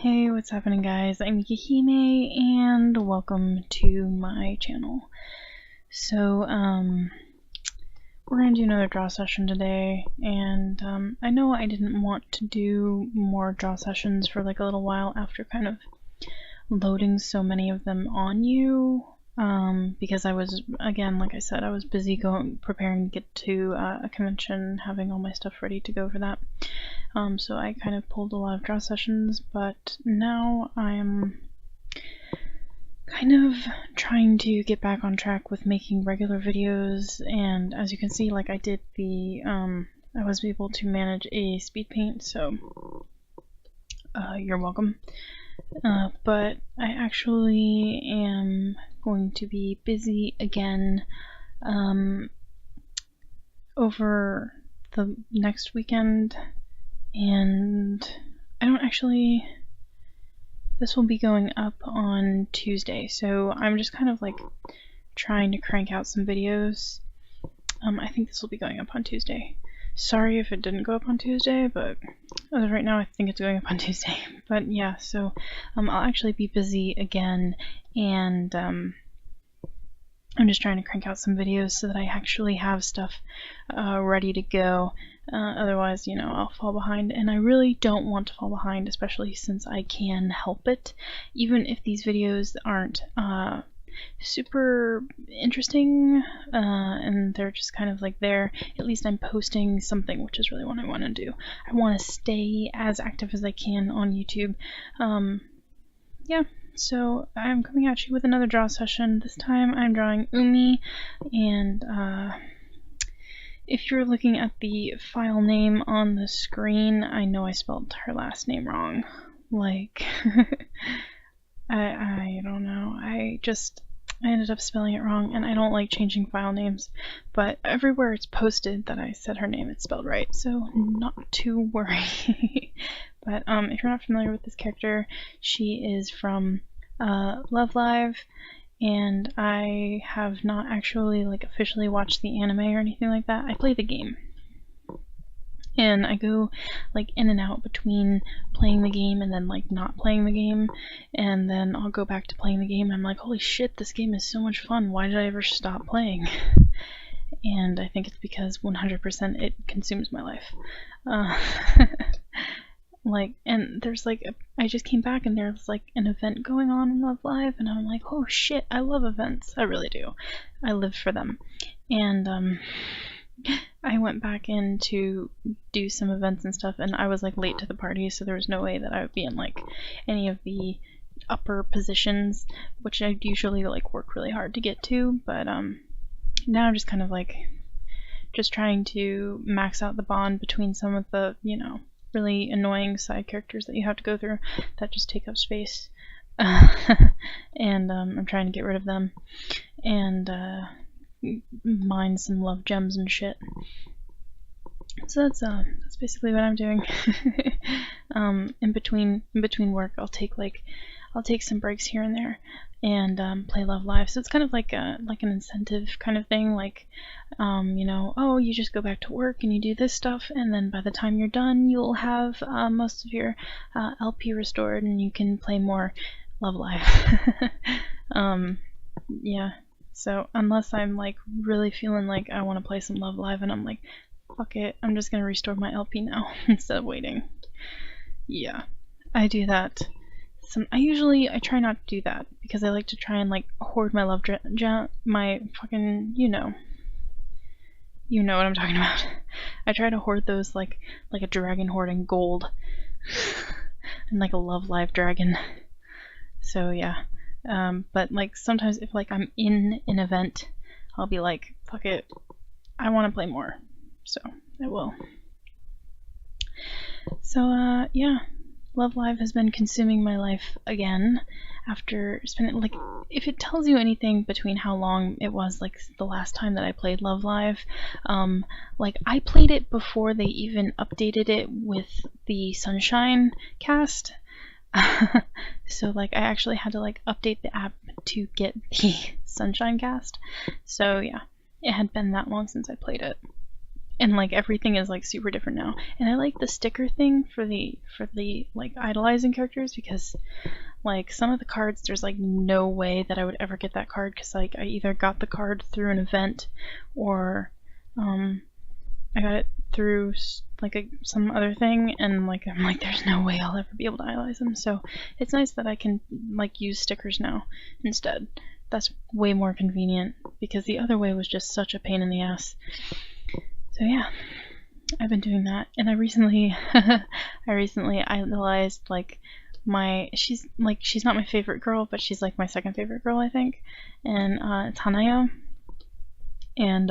Hey, what's happening guys? I'm ika.himee and welcome to my channel. So, we're gonna do another draw session today, and I know I didn't want to do more draw sessions for like a little while after kind of loading so many of them on you, because I was, again, like I said, I was busy preparing to get to a convention, having all my stuff ready to go for that. So I kind of pulled a lot of draw sessions, but now I'm kind of trying to get back on track with making regular videos, and as you can see, like I did the, I was able to manage a speed paint, so you're welcome. But I actually am going to be busy again over the next weekend. And I don't actually, this will be going up on Tuesday, so I'm just kind of like trying to crank out some videos. I think this will be going up on Tuesday. Sorry if it didn't go up on Tuesday, but as of right now I think it's going up on Tuesday. But yeah, so I'll actually be busy again, and I'm just trying to crank out some videos so that I actually have stuff ready to go. Otherwise, you know, I'll fall behind, and I really don't want to fall behind, especially since I can help it. Even if these videos aren't super interesting and they're just kind of like there, at least I'm posting something, which is really what I want to do. I want to stay as active as I can on YouTube. Yeah. So I'm coming at you with another draw session. This time I'm drawing Umi, and if you're looking at the file name on the screen, I know I spelled her last name wrong. Like, I don't know. I ended up spelling it wrong, and I don't like changing file names, but everywhere it's posted that I said her name, it's spelled right, so not to worry. But if you're not familiar with this character, she is from Love Live, and I have not actually like officially watched the anime or anything like that. I play the game, and I go like in and out between playing the game and then like not playing the game, and then I'll go back to playing the game and I'm like, holy shit, this game is so much fun, why did I ever stop playing? And I think it's because 100% it consumes my life. Like, and there's like, I just came back and there's like an event going on in Love Live, and I'm like, oh shit, I love events. I really do. I live for them. And I went back in to do some events and stuff, and I was like late to the party, so there was no way that I would be in like any of the upper positions, which I usually like work really hard to get to. But now I'm just kind of like just trying to max out the bond between some of the, you know, really annoying side characters that you have to go through that just take up space. And I'm trying to get rid of them and mine some love gems and shit. So that's basically what I'm doing. In between work, I'll take some breaks here and there and play Love Live. So it's kind of like an incentive kind of thing, like you know, oh, you just go back to work and you do this stuff, and then by the time you're done, you'll have most of your LP restored and you can play more Love Live. Yeah, so unless I'm like really feeling like I want to play some Love Live and I'm like, fuck it, I'm just gonna restore my LP now instead of waiting. Yeah, I do that. I try not to do that because I like to try and like hoard my my fucking, you know what I'm talking about. I try to hoard those like a dragon hoarding gold, and like a Love Live dragon. So yeah, but like sometimes if like I'm in an event, I'll be like, fuck it, I want to play more, so I will. So yeah. Love Live has been consuming my life again after spending, like, if it tells you anything between how long it was, like, the last time that I played Love Live, like, I played it before they even updated it with the Sunshine cast, so, like, I actually had to, like, update the app to get the Sunshine cast, so, yeah, it had been that long since I played it. and like everything is like super different now. And I like the sticker thing for the like idolizing characters, because like some of the cards, there's like no way that I would ever get that card, because like I either got the card through an event, or I got it through like some other thing, and like I'm like, there's no way I'll ever be able to idolize them. So it's nice that I can like use stickers now instead. That's way more convenient, because the other way was just such a pain in the ass. So yeah, I've been doing that, and I recently idolized like she's not my favorite girl, but she's like my second favorite girl, I think, and it's Hanayo. And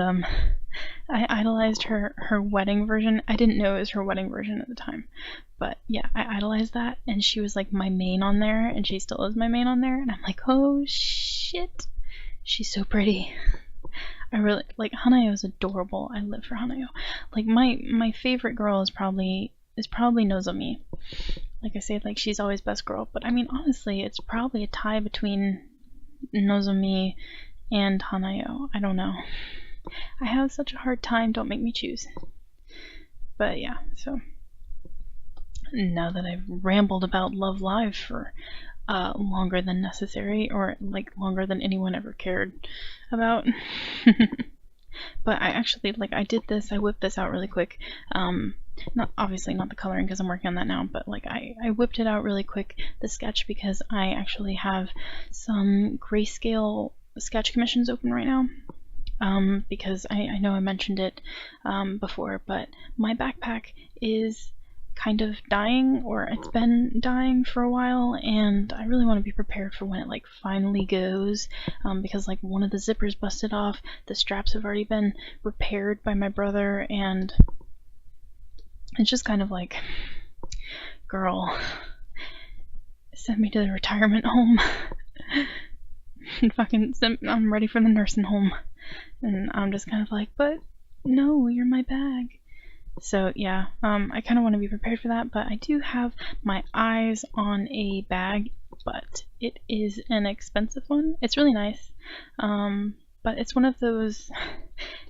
I idolized her wedding version. I didn't know it was her wedding version at the time, but yeah, I idolized that, and she was like my main on there, and she still is my main on there, and I'm like, oh shit, she's so pretty. I really like Hanayo. Is adorable. I live for Hanayo. Like my favorite girl is probably Nozomi. Like I say, like she's always best girl, but I mean honestly, it's probably a tie between Nozomi and Hanayo. I don't know. I have such a hard time. Don't make me choose. But yeah, so now that I've rambled about Love Live for longer than necessary, or like longer than anyone ever cared about. But I actually, like, I did this, I whipped this out really quick. Obviously not the coloring, because I'm working on that now, but like I whipped it out really quick, the sketch, because I actually have some Grayscale sketch commissions open right now. Because I know I mentioned it before, but my backpack is kind of dying, or it's been dying for a while, and I really want to be prepared for when it like finally goes, because like one of the zippers busted off, the straps have already been repaired by my brother, and it's just kind of like, girl, send me to the retirement home. Fucking I'm ready for the nursing home. And I'm just kind of like, but no, you're my bag. So yeah, I kind of want to be prepared for that, but I do have my eyes on a bag, but it is an expensive one. It's really nice, but it's one of those,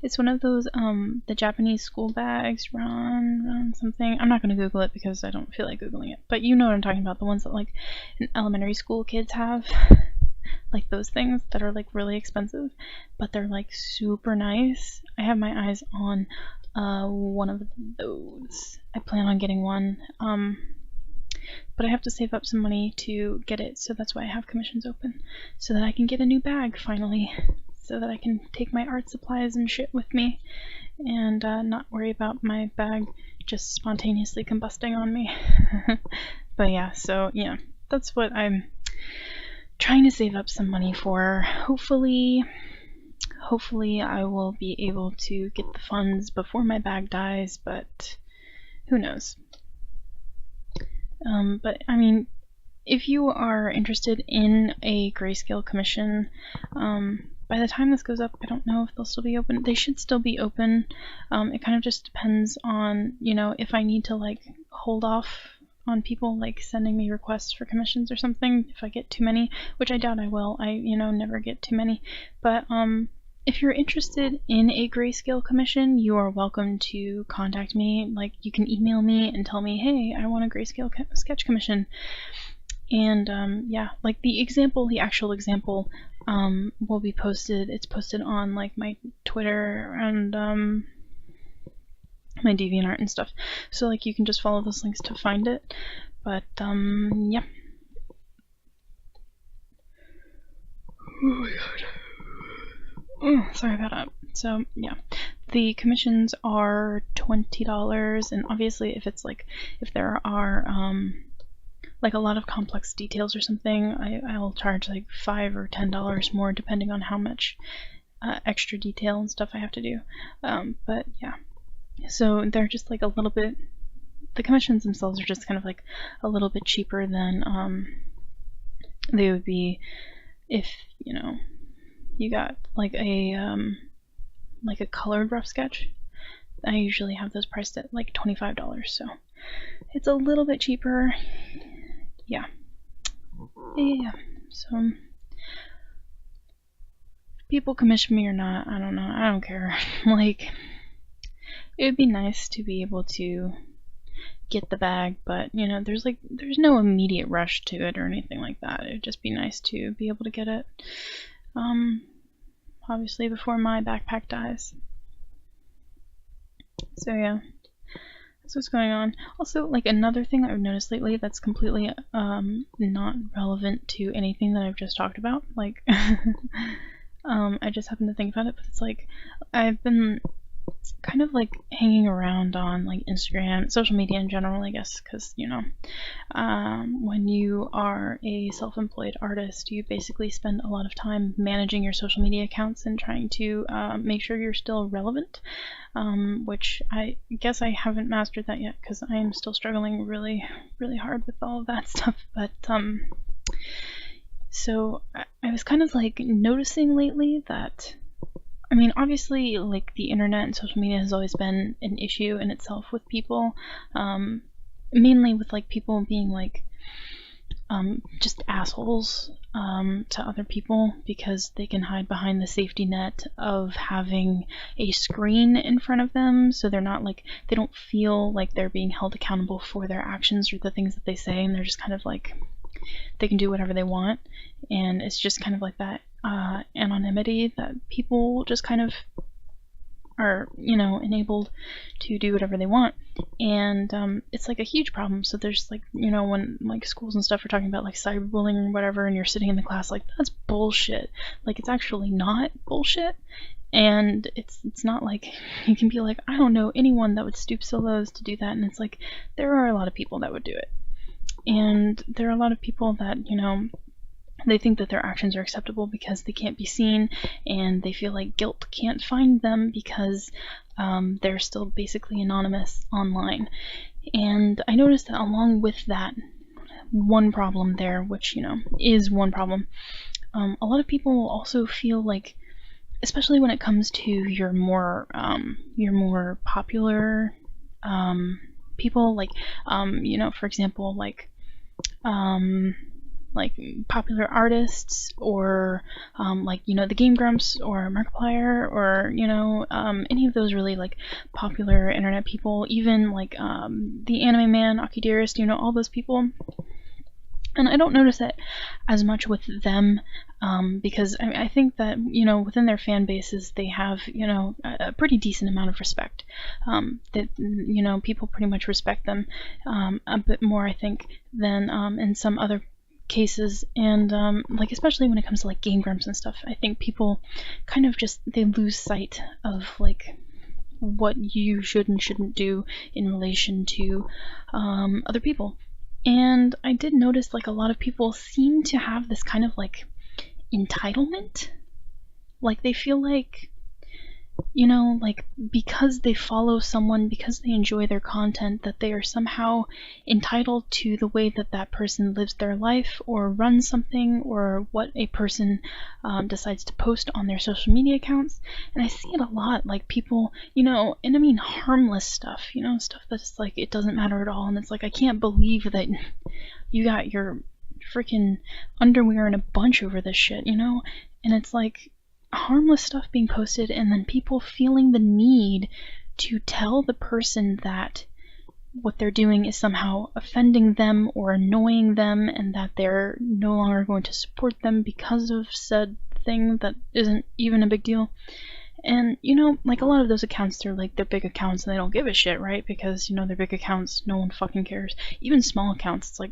the Japanese school bags, run something. I'm not going to Google it because I don't feel like Googling it, but you know what I'm talking about, the ones that like in elementary school kids have. Like those things that are like really expensive, but they're like super nice. I have my eyes on one of those. I plan on getting one, but I have to save up some money to get it, so that's why I have commissions open, so that I can get a new bag finally, so that I can take my art supplies and shit with me, and not worry about my bag just spontaneously combusting on me. But yeah, so yeah, that's what I'm trying to save up some money for. Hopefully I will be able to get the funds before my bag dies, but who knows. But I mean, if you are interested in a Grayscale commission, by the time this goes up, I don't know if they'll still be open. They should still be open. It kind of just depends on, you know, if I need to like hold off on people like sending me requests for commissions or something, if I get too many, which I doubt I will. I, you know, never get too many. But if you're interested in a Grayscale commission, you are welcome to contact me. Like, you can email me and tell me, hey, I want a Grayscale sketch commission. And yeah, like the actual example will be posted. It's posted on like my Twitter and my DeviantArt and stuff, so like you can just follow those links to find it. But yeah. Oh my god. Oh, sorry about that. So yeah, the commissions are $20, and obviously if there are like a lot of complex details or something, I'll charge like $5 or $10 more, depending on how much extra detail and stuff I have to do. But yeah. So they're just like a little bit, the commissions themselves are just kind of like a little bit cheaper than they would be if, you know, you got like a colored rough sketch. I usually have those priced at like $25, so it's a little bit cheaper. Yeah. Yeah. So people commission me or not, I don't know. I don't care. Like, it would be nice to be able to get the bag, but you know, there's no immediate rush to it or anything like that. It would just be nice to be able to get it, obviously before my backpack dies. So yeah, that's what's going on. Also, like, another thing that I've noticed lately that's completely not relevant to anything that I've just talked about, like I just happened to think about it, but it's like I've been kind of like hanging around on like Instagram, social media in general, I guess, because you know, when you are a self-employed artist, you basically spend a lot of time managing your social media accounts and trying to make sure you're still relevant, which I guess I haven't mastered that yet because I am still struggling really hard with all of that stuff. But so I was kind of like noticing lately that, I mean, obviously, like, the internet and social media has always been an issue in itself with people, mainly with, like, people being, like, just assholes to other people because they can hide behind the safety net of having a screen in front of them, so they're not, like, they don't feel like they're being held accountable for their actions or the things that they say, and they're just kind of, like, they can do whatever they want, and it's just kind of like that anonymity that people just kind of are, you know, enabled to do whatever they want, and it's like a huge problem. So there's like, you know, when like schools and stuff are talking about like cyberbullying or whatever, and you're sitting in the class like, that's bullshit. Like, it's actually not bullshit, and it's not like you can be like, I don't know anyone that would stoop so low as to do that, and it's like there are a lot of people that would do it, and there are a lot of people that, you know, they think that their actions are acceptable because they can't be seen, and they feel like guilt can't find them because they're still basically anonymous online. And I noticed that along with that one problem there, which, you know, is one problem, a lot of people also feel like, especially when it comes to your more popular people, like, you know, for example, like popular artists, or like, you know, the Game Grumps or Markiplier, or, you know, any of those really like popular internet people, even like the Anime Man, Akidearest, you know, all those people. And I don't notice that as much with them, because I think that, you know, within their fan bases they have, you know, a pretty decent amount of respect, that, you know, people pretty much respect them a bit more, I think, than in some other cases. And like, especially when it comes to like Game Grumps and stuff, I think people kind of just, they lose sight of like what you should and shouldn't do in relation to other people. And I did notice like a lot of people seem to have this kind of like entitlement, like they feel like, you know, like because they follow someone, because they enjoy their content, that they are somehow entitled to the way that that person lives their life or runs something, or what a person decides to post on their social media accounts. And I see it a lot, like people, you know, and I mean harmless stuff, you know, stuff that's like, it doesn't matter at all, and it's like, I can't believe that you got your freaking underwear in a bunch over this shit, you know. And it's like harmless stuff being posted, and then people feeling the need to tell the person that what they're doing is somehow offending them or annoying them, and that they're no longer going to support them because of said thing that isn't even a big deal. And, you know, like a lot of those accounts, they're like, they're big accounts and they don't give a shit, right? Because, you know, they're big accounts, no one fucking cares. Even small accounts, it's like,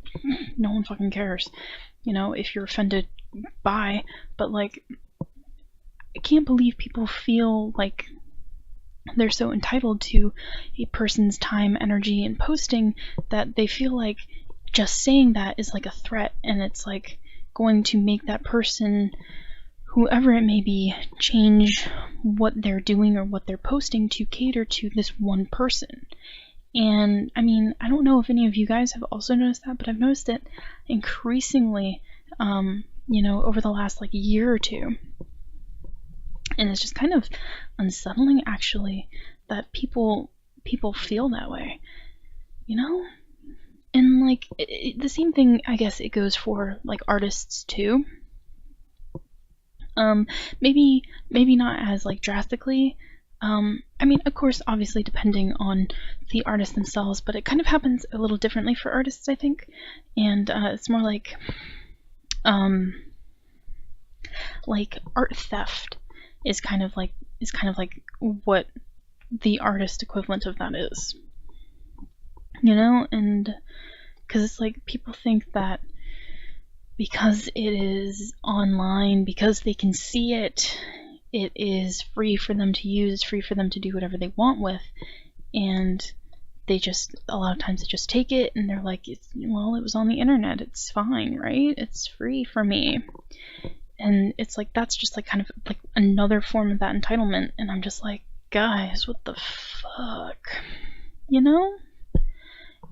no one fucking cares. You know, if you're offended, bye. But like, I can't believe people feel like they're so entitled to a person's time, energy, and posting that they feel like just saying that is like a threat, and it's like going to make that person, whoever it may be, change what they're doing or what they're posting to cater to this one person. And I mean, I don't know if any of you guys have also noticed that, but I've noticed it increasingly, you know, over the last like year or two. And it's just kind of unsettling, actually, that people feel that way, you know? And like, the same thing, I guess it goes for like artists too. Maybe not as like drastically, I mean, of course, obviously depending on the artist themselves, but it kind of happens a little differently for artists, I think. And it's more like art theft is kind of like what the artist equivalent of that is, you know. And because it's like people think that because it is online, because they can see it, it is free for them to use, it's free for them to do whatever they want with, and they just, a lot of times they just take it and they're like, well, it was on the internet, it's fine, right? It's free for me. And it's like, that's just like kind of like another form of that entitlement, and I'm just like, guys, what the fuck, you know?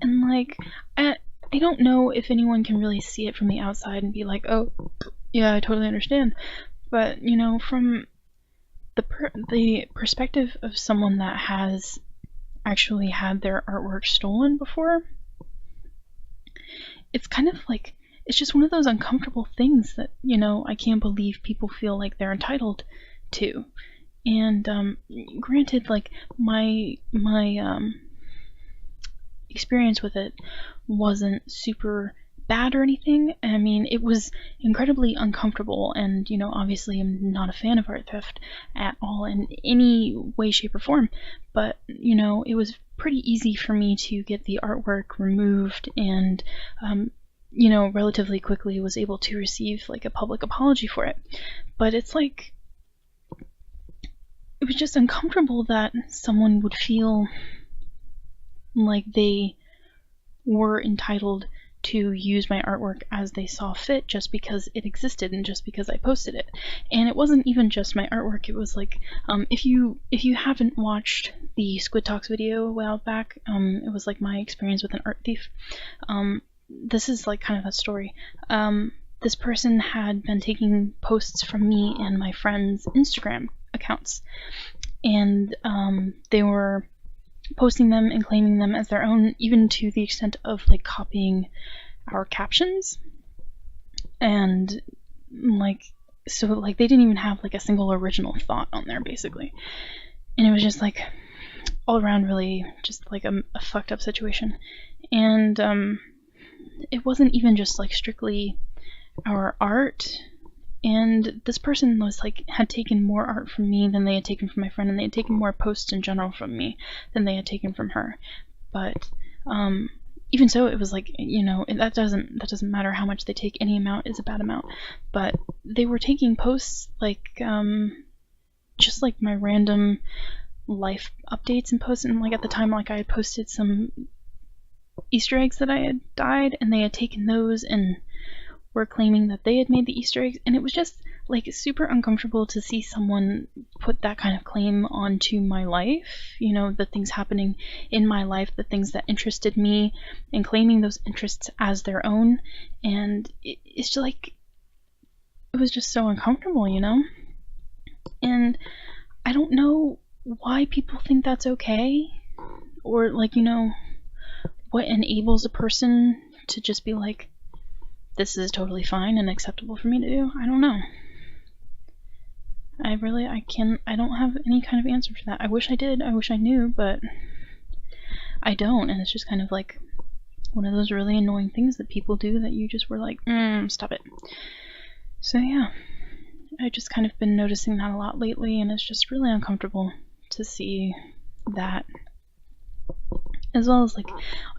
And like, I don't know if anyone can really see it from the outside and be like, oh, yeah, I totally understand. But, you know, from the perspective of someone that has actually had their artwork stolen before, it's kind of like, it's just one of those uncomfortable things that, you know, I can't believe people feel like they're entitled to. And granted, like, my experience with it wasn't super bad or anything. I mean, it was incredibly uncomfortable, and, you know, obviously I'm not a fan of art theft at all in any way, shape, or form, but, you know, it was pretty easy for me to get the artwork removed, and you know, relatively quickly was able to receive like a public apology for it. But it's like, it was just uncomfortable that someone would feel like they were entitled to use my artwork as they saw fit just because it existed and just because I posted it. And it wasn't even just my artwork, it was like, if you haven't watched the Squid Talks video a while back, it was like my experience with an art thief. This is like kind of a story. This person had been taking posts from me and my friends' Instagram accounts, and they were posting them and claiming them as their own, even to the extent of like copying our captions. And like, so like they didn't even have like a single original thought on there, basically. And it was just like all around really just like a fucked up situation. And it wasn't even just like strictly our art, and this person was like, had taken more art from me than they had taken from my friend, and they had taken more posts in general from me than they had taken from her. But even so, it was like, you know, that doesn't matter how much they take. Any amount is a bad amount. But they were taking posts like just like my random life updates and posts, and like at the time, like I had posted some Easter eggs that I had dyed, and they had taken those and were claiming that they had made the Easter eggs, and it was just like super uncomfortable to see someone put that kind of claim onto my life, you know, the things happening in my life, the things that interested me, and claiming those interests as their own. And it's just like, it was just so uncomfortable, you know. And I don't know why people think that's okay, or like, you know, what enables a person to just be like, this is totally fine and acceptable for me to do. I don't know. I don't have any kind of answer for that. I wish I did. I wish I knew, but I don't. And it's just kind of like one of those really annoying things that people do that you just were like, stop it. So yeah, I've just kind of been noticing that a lot lately, and it's just really uncomfortable to see that. As well as, like,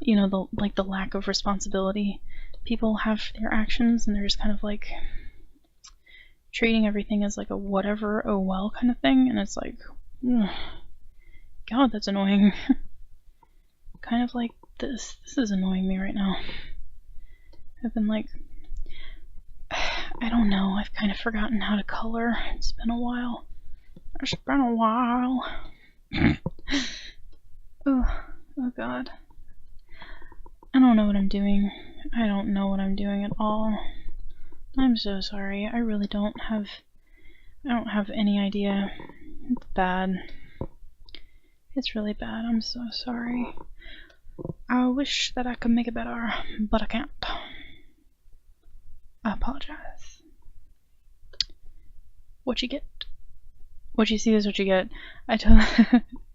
you know, the lack of responsibility people have for their actions, and they're just kind of like treating everything as like a whatever, oh well kind of thing, and it's like, God, that's annoying. Kind of like this is annoying me right now. I've been like, I don't know, I've kind of forgotten how to color. It's been a while. Oh God. I don't know what I'm doing. I don't know what I'm doing at all. I'm so sorry. I really don't have any idea. It's bad. It's really bad. I'm so sorry. I wish that I could make it better, but I can't. I apologize. What you get what you see is what you get. I totally,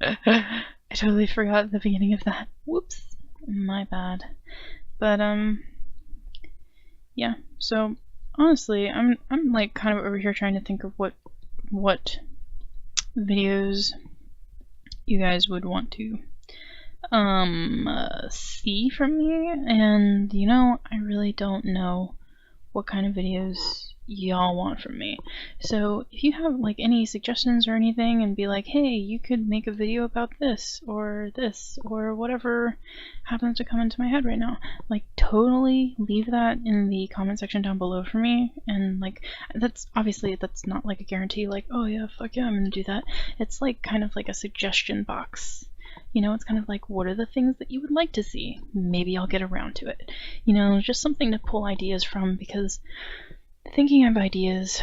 I totally forgot the beginning of that. Whoops, my bad. But yeah. So honestly, I'm like kind of over here trying to think of what videos you guys would want to see from me, and you know, I really don't know what kind of videos y'all want from me. So if you have like any suggestions or anything, and be like, hey, you could make a video about this or whatever happens to come into my head right now, like totally leave that in the comment section down below for me. And like, that's obviously, that's not like a guarantee like, oh yeah, fuck yeah, I'm gonna do that. It's like kind of like a suggestion box. You know, it's kind of like, what are the things that you would like to see? Maybe I'll get around to it. You know, just something to pull ideas from, because thinking of ideas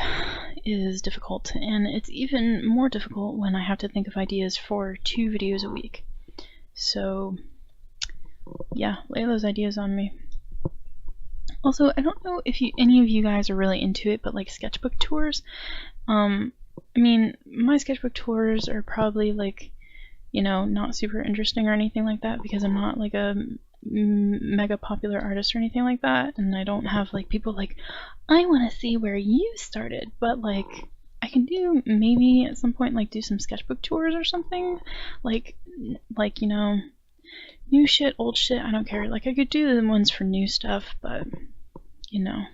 is difficult, and it's even more difficult when I have to think of ideas for 2 videos a week. So yeah, lay those ideas on me. Also, I don't know if any of you guys are really into it, but like sketchbook tours. I mean, my sketchbook tours are probably like, you know, not super interesting or anything like that, because I'm not like a mega popular artist or anything like that, and I don't have like people like, I want to see where you started. But like, I can do maybe at some point like do some sketchbook tours or something, like you know, new shit, old shit, I don't care. Like, I could do the ones for new stuff, but you know,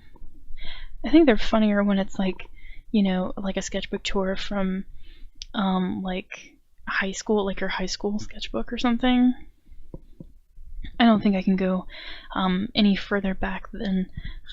I think they're funnier when it's like, you know, like a sketchbook tour from like high school, like your high school sketchbook or something. I don't think I can go any further back than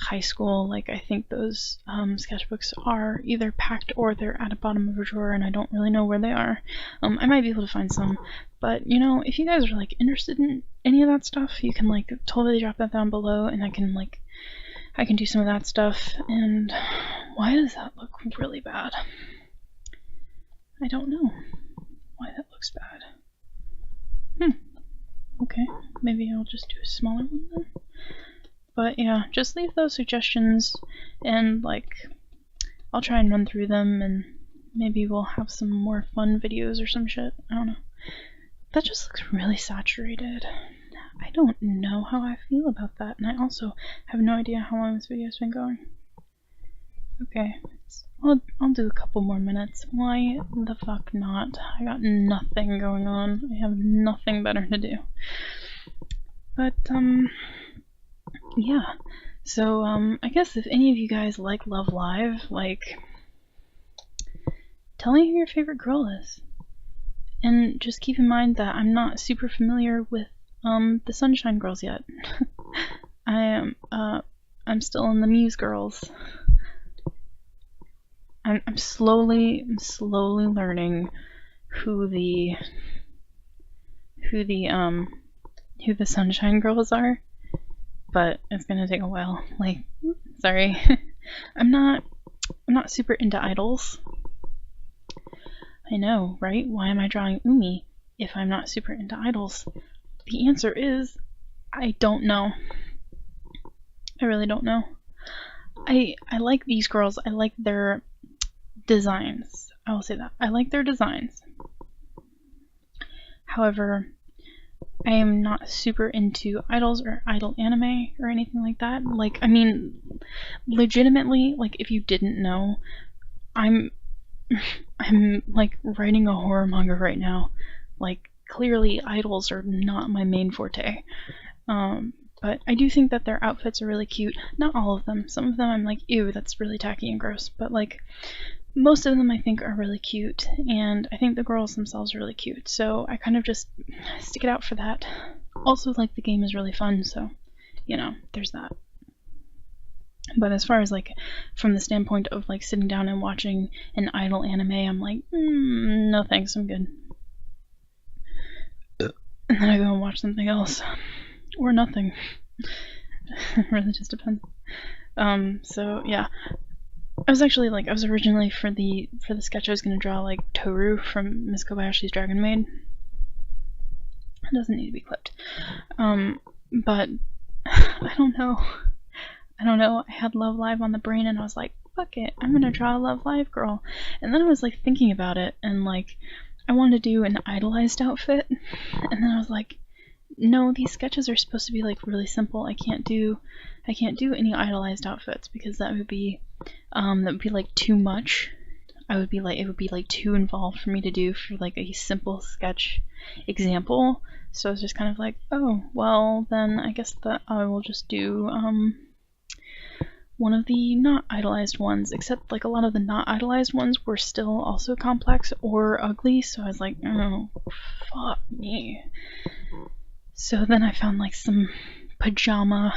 high school. Like, I think those sketchbooks are either packed or they're at the bottom of a drawer, and I don't really know where they are. I might be able to find some, but you know, if you guys are like interested in any of that stuff, you can like totally drop that down below, and I can do some of that stuff. And why does that look really bad? I don't know why that looks bad. Okay, maybe I'll just do a smaller one then. But yeah, just leave those suggestions, and like, I'll try and run through them, and maybe we'll have some more fun videos or some shit. I don't know. That just looks really saturated. I don't know how I feel about that, and I also have no idea how long this video's been going. Okay, I'll do a couple more minutes. Why the fuck not? I got nothing going on. I have nothing better to do. But, yeah. So, I guess if any of you guys like Love Live, like, tell me who your favorite girl is. And just keep in mind that I'm not super familiar with, the Sunshine Girls yet. I'm still in the Muse Girls. I'm slowly learning who the Sunshine Girls are, but it's gonna take a while. Like, sorry, I'm not super into idols. I know, right? Why am I drawing Umi if I'm not super into idols? The answer is, I don't know. I really don't know. I like these girls. I like their designs. I will say that. I like their designs. However, I am not super into idols or idol anime or anything like that. Like, I mean, legitimately, like, if you didn't know, I'm like writing a horror manga right now. Like, clearly idols are not my main forte. But I do think that their outfits are really cute. Not all of them. Some of them I'm like, ew, that's really tacky and gross. But like, most of them I think are really cute, and I think the girls themselves are really cute, so I kind of just stick it out for that. Also, like, the game is really fun, so, you know, there's that. But as far as, like, from the standpoint of, like, sitting down and watching an idol anime, I'm like, no thanks, I'm good. And then I go and watch something else. Or nothing. It really just depends. So, yeah. I was originally for the sketch I was gonna draw like Toru from Miss Kobayashi's Dragon Maid. It doesn't need to be clipped. But I don't know. I had Love Live on the brain, and I was like, fuck it, I'm gonna draw a Love Live girl. And then I was like thinking about it, and like I wanted to do an idolized outfit, and then I was like, no, these sketches are supposed to be like really simple. I can't do any idolized outfits because that would be like too much. It would be like too involved for me to do for like a simple sketch example. So I was just kind of like, oh, well then I guess that I will just do one of the not idolized ones, except like a lot of the not idolized ones were still also complex or ugly, so I was like, oh, fuck me. So then I found like some pajama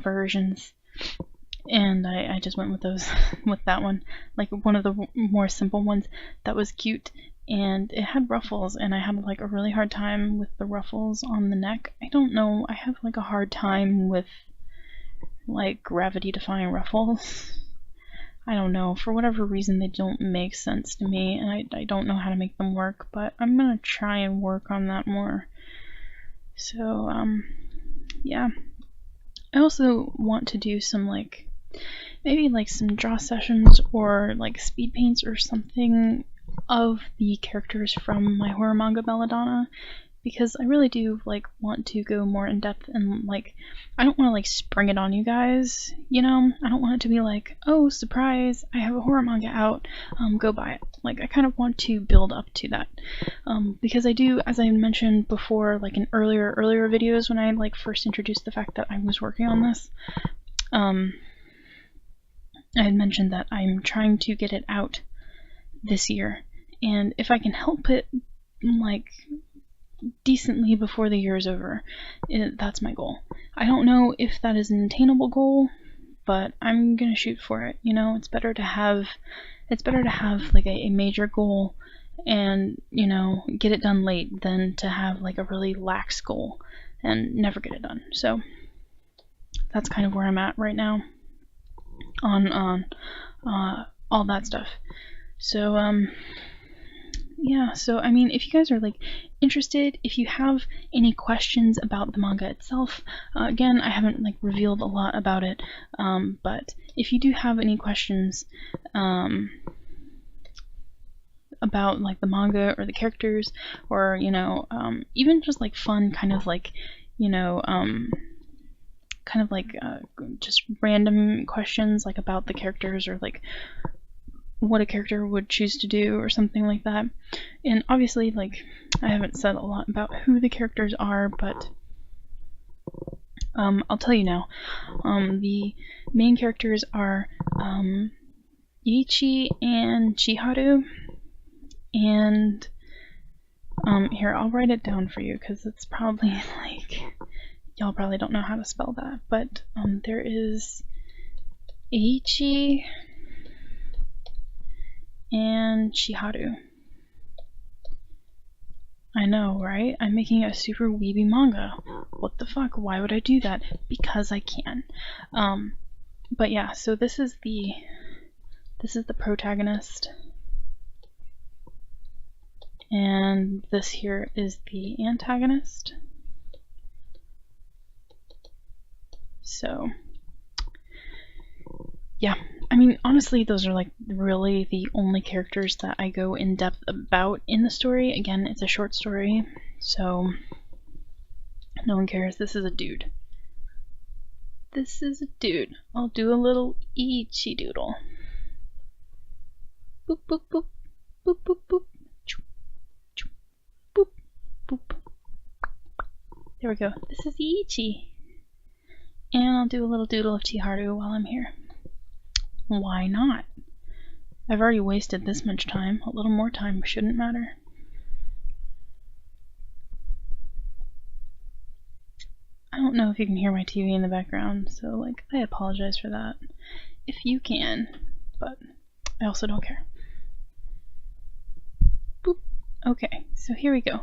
versions, and I just went with those, with that one, like one of the more simple ones that was cute, and it had ruffles, and I had like a really hard time with the ruffles on the neck. I don't know, I have like a hard time with like gravity defying ruffles. I don't know, for whatever reason they don't make sense to me, and I don't know how to make them work, but I'm gonna try and work on that more. So yeah, I also want to do some like maybe like some draw sessions or like speed paints or something of the characters from my horror manga Belladonna, because I really do like want to go more in depth, and like I don't want to like spring it on you guys, you know. I don't want it to be like, oh surprise, I have a horror manga out, go buy it. Like I kind of want to build up to that, because I do, as I mentioned before, like in earlier videos when I like first introduced the fact that I was working on this, I had mentioned that I'm trying to get it out this year, and if I can help it like decently before the year is over, that's my goal. I don't know if that is an attainable goal, but I'm gonna shoot for it. You know, it's better to have like a major goal and, you know, get it done late than to have like a really lax goal and never get it done. So that's kind of where I'm at right now on all that stuff. So yeah, so I mean, if you guys are like interested, if you have any questions about the manga itself, again, I haven't like revealed a lot about it, but if you do have any questions about like the manga or the characters, or you know, even just like fun kind of like, you know, kind of like just random questions like about the characters, or like what a character would choose to do or something like that. And obviously, like, I haven't said a lot about who the characters are, but I'll tell you now. The main characters are Ichi and Chiharu, and here, I'll write it down for you because it's probably like, y'all probably don't know how to spell that, but there is Ichi and Chiharu. I know, right? I'm making a super weeby manga. What the fuck? Why would I do that? Because I can. But yeah, so this is the protagonist, and this here is the antagonist. So yeah, I mean, honestly, those are like really the only characters that I go in depth about in the story. Again, it's a short story, so no one cares. This is a dude. This is a dude. I'll do a little Ichi doodle. Boop boop boop boop boop boop. Boop boop. There we go. This is Ichi. And I'll do a little doodle of Chiharu while I'm here. Why not? I've already wasted this much time. A little more time shouldn't matter. I don't know if you can hear my TV in the background, so like, I apologize for that. If you can, but I also don't care. Boop. Okay, so here we go.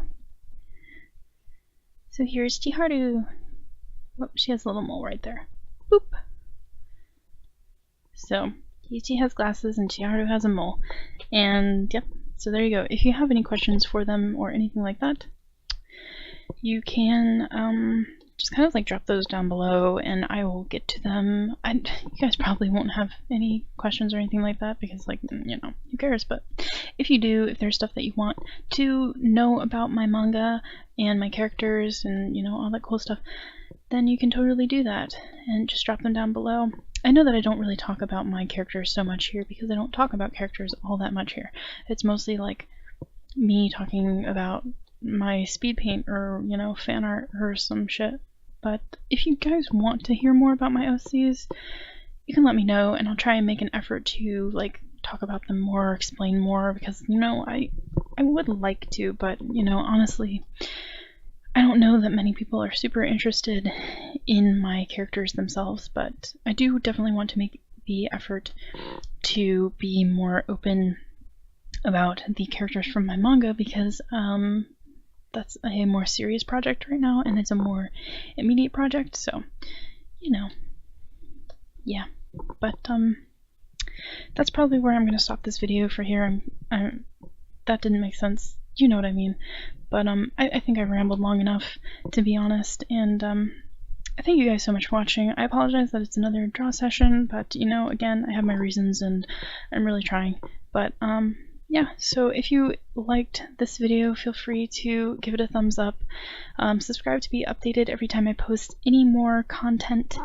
So here's Chiharu. Oh, she has a little mole right there. Boop. So, Ichi has glasses and Chiharu has a mole. And yep, so there you go. If you have any questions for them or anything like that, you can just kind of like drop those down below and I will get to them. You guys probably won't have any questions or anything like that because, like, you know, who cares? But if you do, if there's stuff that you want to know about my manga and my characters and, you know, all that cool stuff, then you can totally do that and just drop them down below. I know that I don't really talk about my characters so much here because I don't talk about characters all that much here. It's mostly like me talking about my speed paint or, you know, fan art or some shit. But if you guys want to hear more about my OCs, you can let me know and I'll try and make an effort to like talk about them more, explain more, because, you know, I would like to, but, you know, honestly, I don't know that many people are super interested in my characters themselves, but I do definitely want to make the effort to be more open about the characters from my manga because that's a more serious project right now and it's a more immediate project, so, you know, yeah. But that's probably where I'm going to stop this video for here. That didn't make sense, you know what I mean, but I think I rambled long enough, to be honest, and I thank you guys so much for watching. I apologize that it's another draw session, but, you know, again, I have my reasons and I'm really trying, but yeah, so if you liked this video, feel free to give it a thumbs up. Subscribe to be updated every time I post any more content.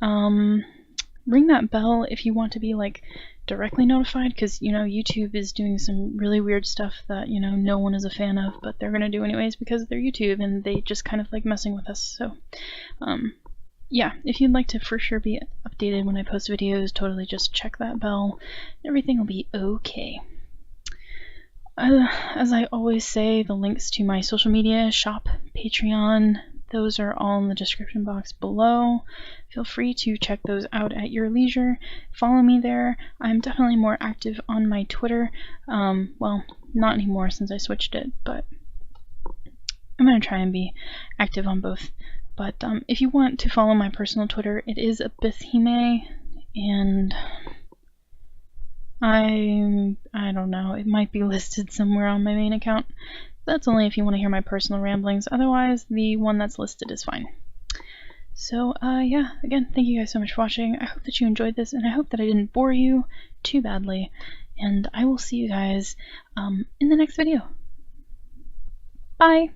Ring that bell if you want to be like directly notified, because, you know, YouTube is doing some really weird stuff that, you know, no one is a fan of, but they're gonna do anyways because they're YouTube and they just kind of like messing with us. So yeah, if you'd like to for sure be updated when I post videos, totally just check that bell. Everything will be okay. As I always say, the links to my social media, shop, Patreon, those are all in the description box below. Feel free to check those out at your leisure. Follow me there. I'm definitely more active on my Twitter. Well, not anymore since I switched it, but I'm going to try and be active on both. But if you want to follow my personal Twitter, it is ika.himee, and I don't know, it might be listed somewhere on my main account. That's only if you want to hear my personal ramblings, otherwise the one that's listed is fine. So yeah, again, thank you guys so much for watching. I hope that you enjoyed this, and I hope that I didn't bore you too badly, and I will see you guys in the next video. Bye!